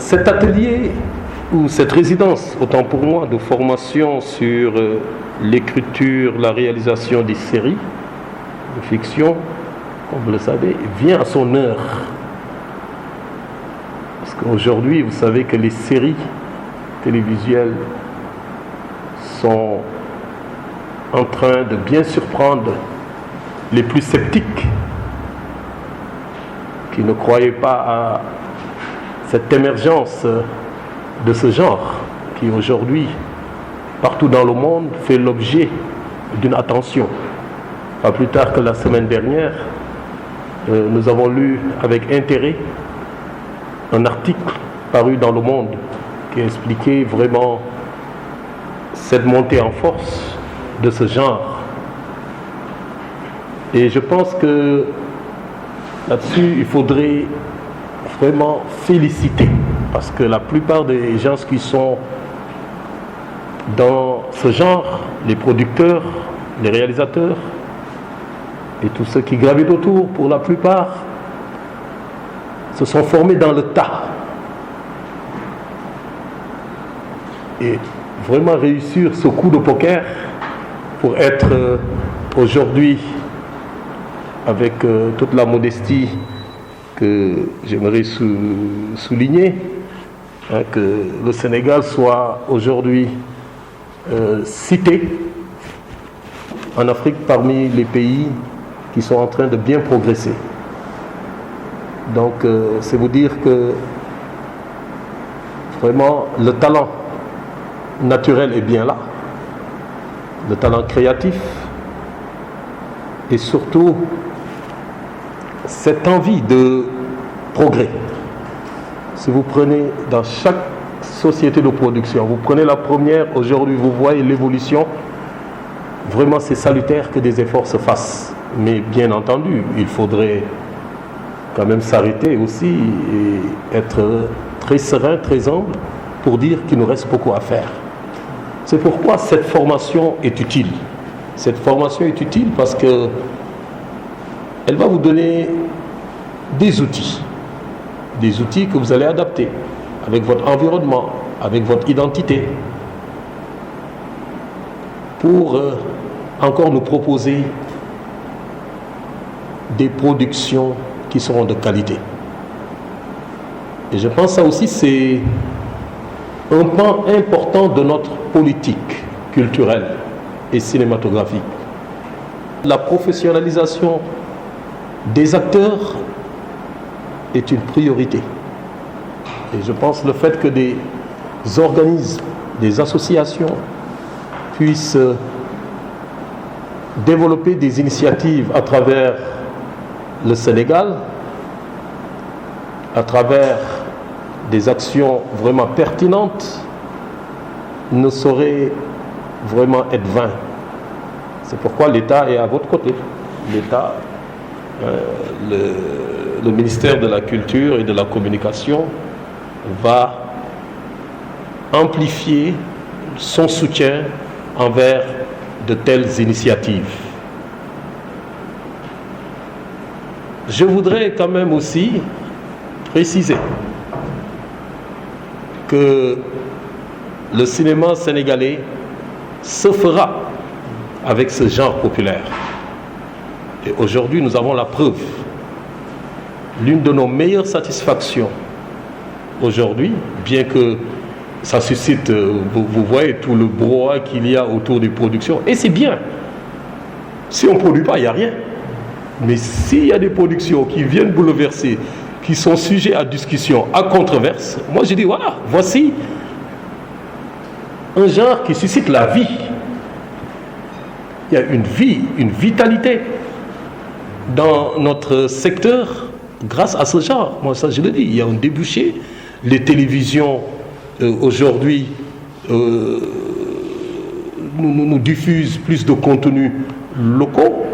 cet atelier ou cette résidence, autant pour moi, de formation sur l'écriture, la réalisation des séries de fiction, comme vous le savez, vient à son heure. Parce qu'aujourd'hui, vous savez que les séries télévisuelles sont en train de bien surprendre les plus sceptiques qui ne croyaient pas à cette émergence de ce genre qui aujourd'hui, partout dans le monde, fait l'objet d'une attention. Pas plus tard que la semaine dernière, nous avons lu avec intérêt un article paru dans Le Monde qui expliquait vraiment cette montée en force de ce genre. Et je pense que là-dessus, il faudrait vraiment féliciter, parce que la plupart des gens qui sont dans ce genre, les producteurs, les réalisateurs et tous ceux qui gravitent autour, pour la plupart, se sont formés dans le tas. Et vraiment réussir ce coup de poker pour être aujourd'hui, avec toute la modestie que j'aimerais souligner, que le Sénégal soit aujourd'hui cité en Afrique parmi les pays qui sont en train de bien progresser. Donc c'est vous dire que vraiment le talent naturel est bien là, le talent créatif et surtout cette envie de progrès. Si vous prenez dans chaque société de production, vous prenez la première, aujourd'hui vous voyez l'évolution, vraiment c'est salutaire que des efforts se fassent. Mais bien entendu, il faudrait quand même s'arrêter aussi et être très serein, très humble pour dire qu'il nous reste beaucoup à faire. C'est pourquoi cette formation est utile. Cette formation est utile parce que elle va vous donner des outils que vous allez adapter avec votre environnement, avec votre identité, pour encore nous proposer des productions qui seront de qualité. Et je pense que ça aussi c'est un pan important de notre politique culturelle et cinématographique. La professionnalisation des acteurs est une priorité. Et je pense le fait que des organismes, des associations puissent développer des initiatives à travers le Sénégal, à travers des actions vraiment pertinentes, ne saurait vraiment être vain. C'est pourquoi l'État est à votre côté. L'État, le ministère de la Culture et de la Communication va amplifier son soutien envers de telles initiatives. Je voudrais quand même aussi préciser que le cinéma sénégalais se fera avec ce genre populaire. Et aujourd'hui, nous avons la preuve. L'une de nos meilleures satisfactions aujourd'hui, bien que ça suscite, vous voyez tout le brouhaha qu'il y a autour des productions, et c'est bien. Si on ne produit pas, il n'y a rien. Mais s'il y a des productions qui viennent bouleverser, qui sont sujets à discussion, à controverse, moi je dis voilà, voici un genre qui suscite la vie. Il y a une vie, une vitalité dans notre secteur grâce à ce genre. Moi ça je le dis, il y a un débouché. Les télévisions aujourd'hui nous diffusent plus de contenus locaux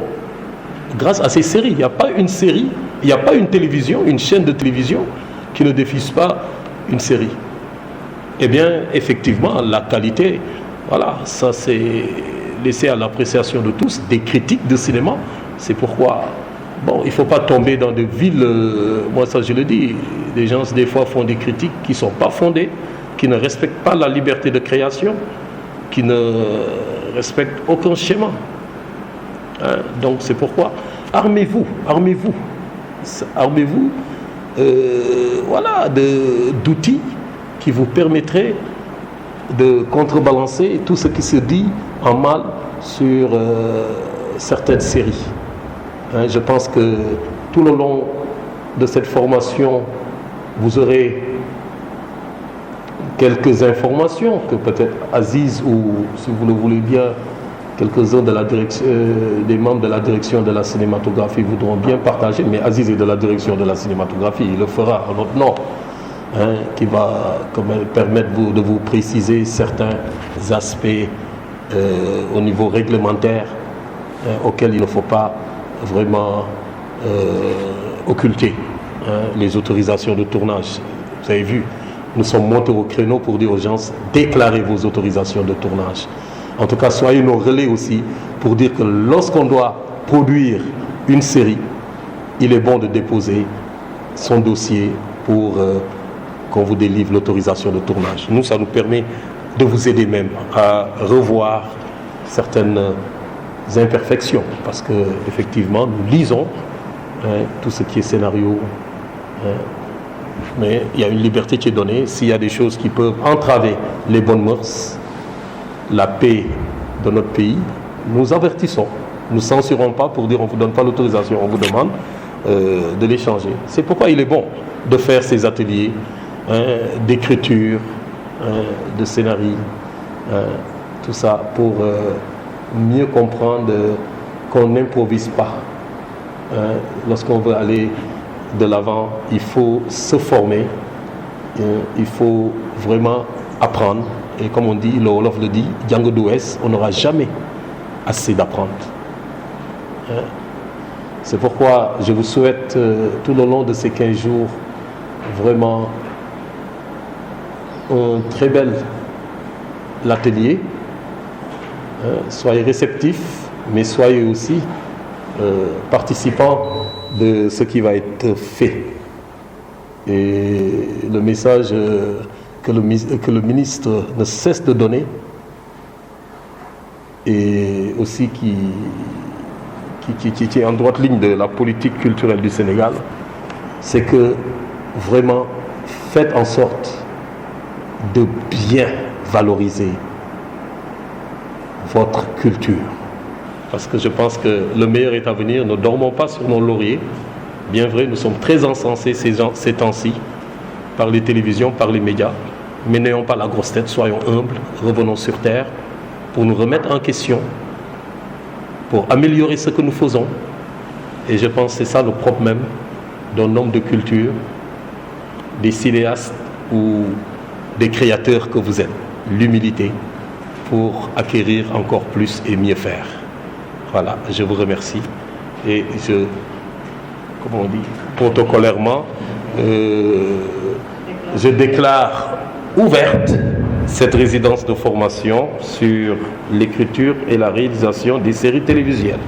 grâce à ces séries. Il n'y a pas une série, il n'y a pas une télévision, une chaîne de télévision qui ne diffuse pas une série. Eh bien, effectivement, la qualité, voilà, ça c'est laissé à l'appréciation de tous, des critiques de cinéma. C'est pourquoi Bon, il ne faut pas tomber dans des villes, moi ça je le dis, les gens des fois font des critiques qui ne sont pas fondées, qui ne respectent pas la liberté de création, qui ne respectent aucun schéma. Hein? Donc c'est pourquoi, armez-vous, voilà, d'outils qui vous permettraient de contrebalancer tout ce qui se dit en mal sur certaines séries. Hein, je pense que tout le long de cette formation, vous aurez quelques informations que peut-être Aziz ou, si vous le voulez bien, quelques-uns de la direction, des membres de la direction de la cinématographie voudront bien partager, mais Aziz est de la direction de la cinématographie, il le fera en notre nom, hein, qui va quand même permettre de vous préciser certains aspects au niveau réglementaire auxquels il ne faut pas vraiment occulter, hein, les autorisations de tournage. Vous avez vu, nous sommes montés au créneau pour dire aux gens, déclarez vos autorisations de tournage. En tout cas, soyez nos relais aussi pour dire que lorsqu'on doit produire une série, il est bon de déposer son dossier pour qu'on vous délivre l'autorisation de tournage. Nous, ça nous permet de vous aider même à revoir certaines imperfections, parce que effectivement, nous lisons tout ce qui est scénario, mais il y a une liberté qui est donnée. S'il y a des choses qui peuvent entraver les bonnes mœurs, la paix de notre pays, nous avertissons. Nous ne censurons pas pour dire on ne vous donne pas l'autorisation, on vous demande de les changer. C'est pourquoi il est bon de faire ces ateliers d'écriture, de scénario, tout ça pour mieux comprendre qu'on n'improvise pas. Lorsqu'on veut aller de l'avant, il faut se former, il faut vraiment apprendre. Et comme on dit, le Wolof le dit, Django d'Ouest, on n'aura jamais assez d'apprendre. C'est pourquoi je vous souhaite tout le long de ces 15 jours vraiment un très bel atelier. Soyez réceptifs, mais soyez aussi participants de ce qui va être fait. Et le message que le ministre ne cesse de donner, et aussi qui est en droite ligne de la politique culturelle du Sénégal, c'est que vraiment faites en sorte de bien valoriser votre culture. Parce que je pense que le meilleur est à venir. Ne dormons pas sur nos lauriers. Bien vrai, nous sommes très encensés ces temps-ci par les télévisions, par les médias. Mais n'ayons pas la grosse tête, soyons humbles, revenons sur terre pour nous remettre en question, pour améliorer ce que nous faisons. Et je pense que c'est ça le propre même d'un homme de culture, des cinéastes ou des créateurs que vous êtes. L'humilité pour acquérir encore plus et mieux faire. Voilà, je vous remercie. Et comment on dit, protocolairement, je déclare ouverte cette résidence de formation sur l'écriture et la réalisation des séries télévisuelles.